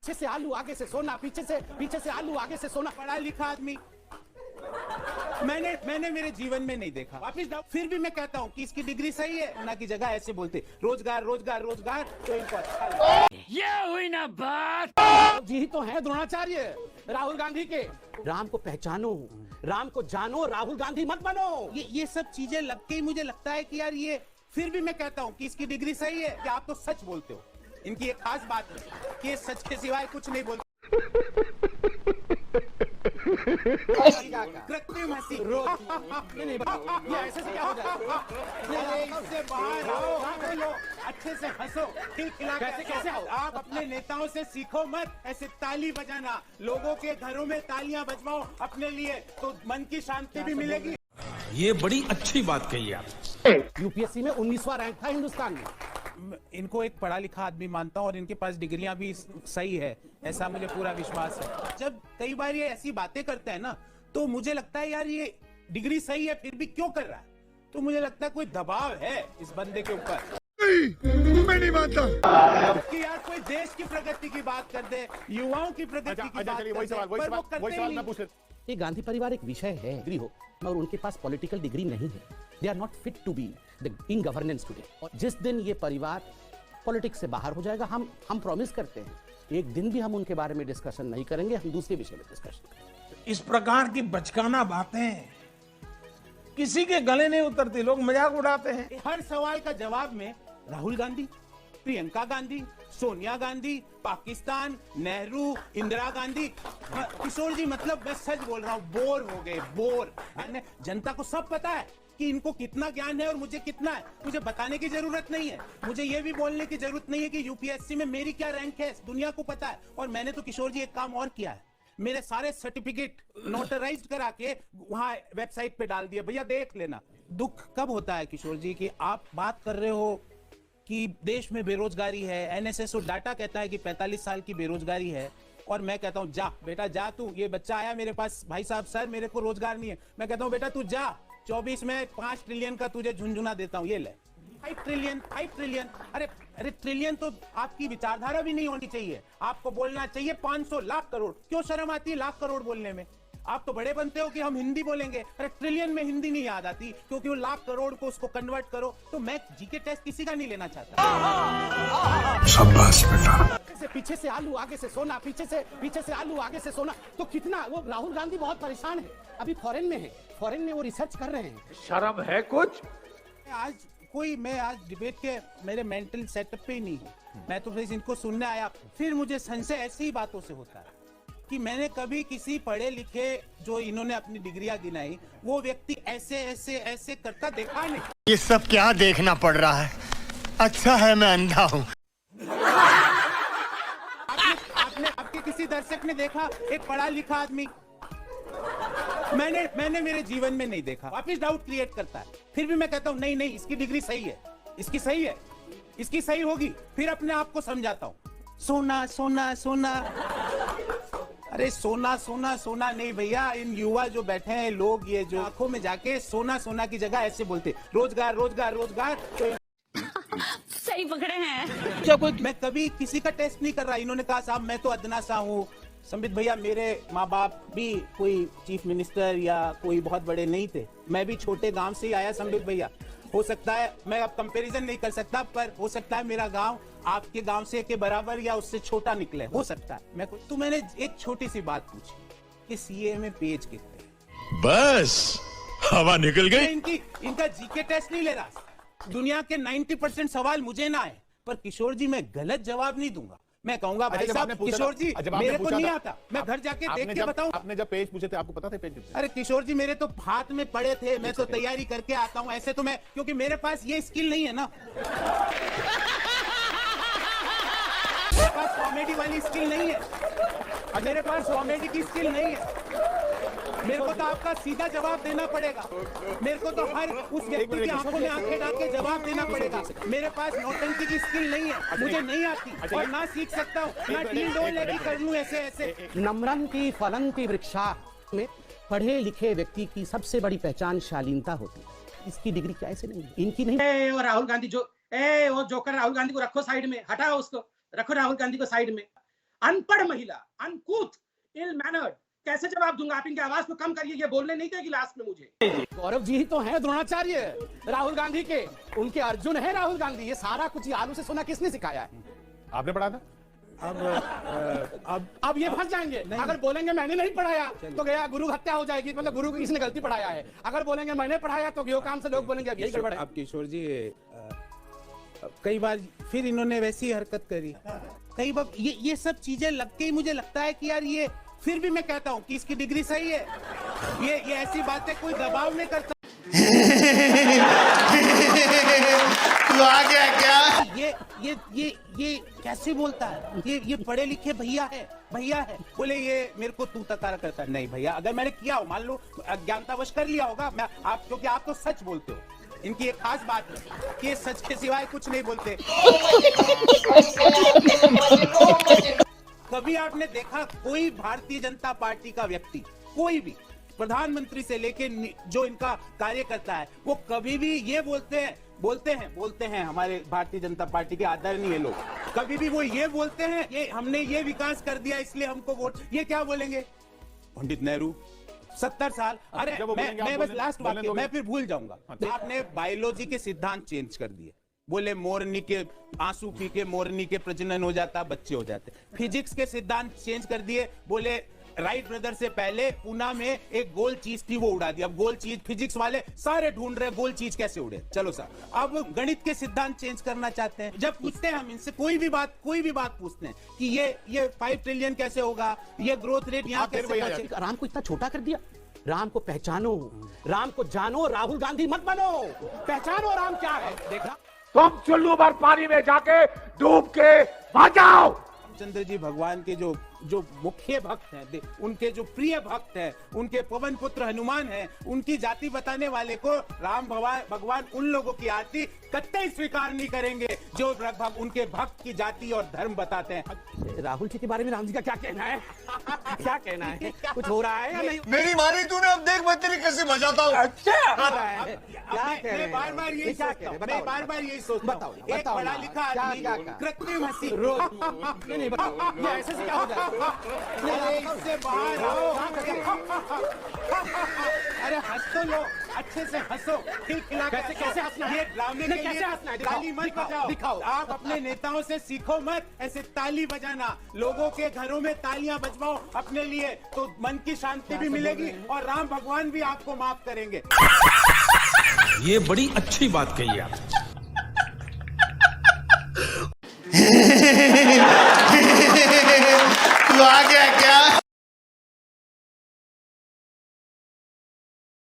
पीछे से आलू आगे से सोना, पीछे से आलू आगे से सोना। पढ़ा लिखा आदमी मैंने मेरे जीवन में नहीं देखा। वापिस जाओ, फिर भी मैं कहता हूँ कि इसकी डिग्री सही है ना, की जगह ऐसे बोलते रोजगार रोजगार रोजगार, तो इनको अच्छा लगता। ये हुई ना बात। जी तो है द्रोणाचार्य राहुल गांधी के। राम को पहचानो, राम को जानो, राहुल गांधी मत बनो। ये सब चीजें लग के ही मुझे लगता है कि यार ये, फिर भी मैं कहता हूँ कि इसकी डिग्री सही है कि आप तो सच बोलते हो। इनकी एक खास बात है कि ये सच के सिवाय कुछ नहीं बोलते। कृत्रिम हंसी ऐसे से क्या हो जाएगा? इससे बाहर आओ, अच्छे से हंसो, खिलखिला कैसे हो? आप अपने नेताओं से सीखो मत ऐसे ताली बजाना, लोगों के घरों में तालियां बजवाओ अपने लिए, तो मन की शांति भी मिलेगी। ये बड़ी अच्छी बात कही आप। यूपीएससी में 19वां रैंक था हिंदुस्तान में। इनको एक पढ़ा लिखा आदमी मानता हूं और इनके पास डिग्रियां भी सही है, ऐसा मुझे पूरा विश्वास है। जब कई बार ये ऐसी बातें करते हैं ना, तो मुझे लगता है यार ये डिग्री सही है फिर भी क्यों कर रहा है, तो मुझे लगता है कोई दबाव है इस बंदे के ऊपर। मैं नहीं मानता कि यार कोई देश की प्रगति की बात कर दे, युवाओं की प्रगति की बात कर दे, पर वो करते ही नहीं। ये गांधी परिवार एक विषय है, डिग्री हो, और उनके पास पॉलिटिकल डिग्री नहीं है। They are not fit to be in governance today. और जिस दिन ये परिवार पॉलिटिक्स से बाहर हो जाएगा, हम प्रॉमिस करते हैं एक दिन भी हम उनके बारे में डिस्कशन नहीं करेंगे, हम दूसरे विषय में डिस्कशन करेंगे। इस प्रकार की बचकाना बातें किसी के गले नहीं उतरती, लोग मजाक उड़ाते हैं। हर सवाल का जवाब में राहुल गांधी, प्रियंका गांधी, सोनिया गांधी, पाकिस्तान, नेहरू, इंदिरा गांधी। किशोर जी, मतलब मैं सच बोल रहा हूँ, बोर हो गए, बोर। जनता को सब पता है कि इनको कितना ज्ञान है और मुझे कितना है, मुझे बताने की जरूरत नहीं है। मुझे ये भी बोलने की जरूरत नहीं है कि यूपीएससी में मेरी क्या रैंक है, दुनिया को पता है। और मैंने तो किशोर जी एक काम और किया है, मेरे सारे सर्टिफिकेट नोटराइज्ड करा के वहां वेबसाइट पे डाल दिए, भैया देख लेना। दुख कब होता है किशोर जी कि आप बात कर रहे हो कि देश में बेरोजगारी है, एनएसएसओ डाटा कहता है कि 45 साल की बेरोजगारी है, और मैं कहता हूं जा बेटा जा, तू, ये बच्चा आया मेरे पास, भाई साहब सर मेरे को रोजगार नहीं है, मैं कहता हूं बेटा तू जा, 24 में 5 ट्रिलियन का तुझे झुंझुना देता हूं, ये ले 5 ट्रिलियन। अरे ट्रिलियन तो आपकी विचारधारा भी नहीं होनी चाहिए, आपको बोलना चाहिए 500 लाख करोड़। क्यों शर्म आती है लाख करोड़ बोलने में? आप तो बड़े बनते हो कि हम हिंदी बोलेंगे, अरे ट्रिलियन में हिंदी नहीं याद आती, क्योंकि वो लाख करोड़ को उसको कन्वर्ट करो। तो मैं जीके टेस्ट किसी का नहीं लेना चाहता। शाबाश बेटा। पीछे से आलू आगे से सोना, पीछे से आलू आगे से सोना, तो कितना वो राहुल गांधी बहुत परेशान है, अभी फॉरेन में है, फॉरेन में वो रिसर्च कर रहे हैं। शर्म है कुछ? मैं आज डिबेट के मेरे मेंटल सेटअप पे ही नहीं हूँ, मैं तो फिर इनको सुनने आया। फिर मुझे संशय ऐसी ही बातों से होता है कि मैंने कभी किसी पढ़े लिखे जो इन्होंने अपनी डिग्रियां गिनाई, वो व्यक्ति ऐसे करता देखा नहीं। ये सब क्या देखना पड़ रहा है? अच्छा है मैं अंधा हूँ। आपके किसी दर्शक ने देखा एक पढ़ा लिखा आदमी? मैंने मेरे जीवन में नहीं देखा। वापिस डाउट क्रिएट करता है, फिर भी मैं कहता हूँ नहीं इसकी डिग्री सही है, इसकी सही होगी, फिर अपने आप को समझाता हूँ। सोना सोना सोना, अरे सोना सोना सोना नहीं भैया। इन युवा जो बैठे हैं लोग, ये जो आंखों में जाके सोना सोना की जगह ऐसे बोलते रोजगार रोजगार रोजगार, तो सही पकड़े हैं। क्या कोई, मैं कभी किसी का टेस्ट नहीं कर रहा। इन्होंने कहा साहब मैं तो अदना सा हूँ। संबित भैया, मेरे माँ बाप भी कोई चीफ मिनिस्टर या कोई बहुत बड़े नहीं थे, मैं भी छोटे गांव से ही आया। संबित भैया, हो सकता है मैं अब कंपैरिजन नहीं कर सकता, पर हो सकता है मेरा गांव आपके गांव से के बराबर या उससे छोटा निकले, हो सकता है। तो मैंने एक छोटी सी बात पूछी कि सीए में पेज कितने? बस हवा निकल गई। इनका जीके टेस्ट नहीं ले रहा। दुनिया के 90% सवाल मुझे ना आए, पर किशोर जी मैं गलत जवाब नहीं दूंगा। मैं कहूंगा भाई साहब किशोर जी मेरे को नहीं आता, मैं घर जाके देख के बताऊं। आपने जब पेज पूछे थे आपको पता थे पेज कितने? अरे किशोर जी, मेरे तो हाथ में पड़े थे, मैं तो तैयारी करके आता हूं। ऐसे तो मैं, क्योंकि मेरे पास ये स्किल नहीं है ना, मेरे पास कॉमेडी वाली स्किल नहीं है, मेरे पास कॉमेडी की स्किल नहीं है। मेरे को तो आपका सीधा जवाब देना पड़ेगा, मेरे को तो हर उस व्यक्ति की आंखों में आंखें डाल के जवाब देना पड़ेगा। मेरे पास नौटंकी की स्किल नहीं है, मुझे नहीं आती और ना सीख सकता हूँ, ना डील डोल लेके कर लूँ ऐसे। नम्रंती फलंती वृक्षा में पढ़े लिखे व्यक्ति की सबसे बड़ी पहचान शालीनता होती है। इसकी डिग्री क्या ऐसे नहीं, इनकी नहीं। वो राहुल गांधी वो जोकर राहुल गांधी को रखो साइड में, हटाओ उसको, रखो राहुल गांधी को साइड में। अनपढ़ महिला, अनकूथ, इल मैनर्ड, कैसे जवाब दूंगा? आप इनकी आवाज को कम करिए, ये बोलने नहीं देगी लास्ट में मुझे। गौरव जी ही तो हैं द्रोणाचार्य राहुल गांधी के, उनके अर्जुन है राहुल गांधी। ये सारा कुछ ये आलू से सोना किसने सिखाया है? आपने पढ़ा था? अब ये फंस जाएंगे। अगर बोलेंगे मैंने नहीं पढ़ाया तो गया गुरु हत्या हो जाएगी, मतलब गुरु को किसने गलती पढ़ाया है। अगर बोलेंगे मैंने पढ़ाया तो यो काम से लोग बोलेंगे अब यही गड़बड़ है। अब किशोर जी कई बार फिर इन्होंने वैसी हरकत करी। कई बार ये सब चीजें लग के ही मुझे लगता है कि यार ये, फिर भी मैं कहता हूँ कि इसकी डिग्री सही है। ये ऐसी बातें कोई दबाव नहीं करता। तू आ गया क्या? ये कैसे बोलता है? ये पढ़े लिखे भैया है। बोले ये मेरे को तू तकारा करता है। नहीं भैया, अगर मैंने किया हो, मान लो अज्ञानतावश कर लिया होगा, मैं आप, क्योंकि आप तो सच बोलते हो। इनकी एक खास बात है कि ये सच के सिवाय कुछ नहीं बोलते। कभी आपने देखा कोई भारतीय जनता पार्टी का व्यक्ति, कोई भी प्रधानमंत्री से लेके जो इनका कार्यकर्ता है, वो कभी भी ये बोलते हैं हमारे भारतीय जनता पार्टी के आदरणीय लोग, कभी भी वो ये बोलते हैं ये हमने ये विकास कर दिया इसलिए हमको वोट, ये क्या बोलेंगे? पंडित नेहरू 70 साल। अरे मैं बस लास्ट बात, मैं फिर भूल जाऊंगा। आपने बायोलॉजी के सिद्धांत चेंज कर दिए। बोले मोरनी के आंसू पी के मोरनी के प्रजनन हो जाता, बच्चे हो जाते। फिजिक्स के सिद्धांत चेंज कर दिए। बोले राइट ब्रदर से पहले पुणे में एक गोल चीज थी, वो उड़ा दी। अब गोल चीज फिजिक्स वाले सारे ढूंढ रहे, गोल चीज कैसे उड़े। चलो सर, अब गणित के सिद्धांत चेंज करना चाहते हैं। जब पूछते हैं हम इनसे कोई भी बात पूछते हैं कि ये 5 ट्रिलियन कैसे होगा, ये ग्रोथ रेट यहाँ कैसे? राम को इतना छोटा कर दिया। राम को पहचानो, राम को जानो, राहुल गांधी मत बनो। पहचानो राम क्या है। देखा तुम चुल्लू भर पानी में जाके डूब के मर जाओ। चंद्र जी भगवान के जो मुख्य भक्त हैं, उनके जो प्रिय भक्त हैं, उनके पवन पुत्र हनुमान हैं, उनकी जाति बताने वाले को राम भगवान उन लोगों की आरती कतई स्वीकार नहीं करेंगे जो उनके भक्त की जाति और धर्म बताते हैं। राहुल जी के बारे में राम जी का क्या कहना है? क्या कहना है? कुछ हो रहा है या नहीं? मेरी मारी तूने, अब देख मैं तेरी कैसे बजाता हूँ। क्या मैं बार बार यही सोचता हूँ। एक पढ़ा लिखा आदमी कृत्रिम हंसी नहीं बताओ, ये ऐसे से क्या हो जाए? इससे बाहर आओ। अरे हंस तो लो, अच्छे से हंसो, खिलखिला। कैसे हंसना है? ये ड्रामे के कैसे लिए हंसना है? ताली मत बजाओ। आप अपने नेताओं से सीखो मत ऐसे ताली बजाना। लोगों के घरों में तालियां बजवाओ अपने लिए, तो मन की शांति भी मिलेगी और राम भगवान भी आपको माफ करेंगे। ये बड़ी अच्छी बात कही आप। तू आ गया क्या?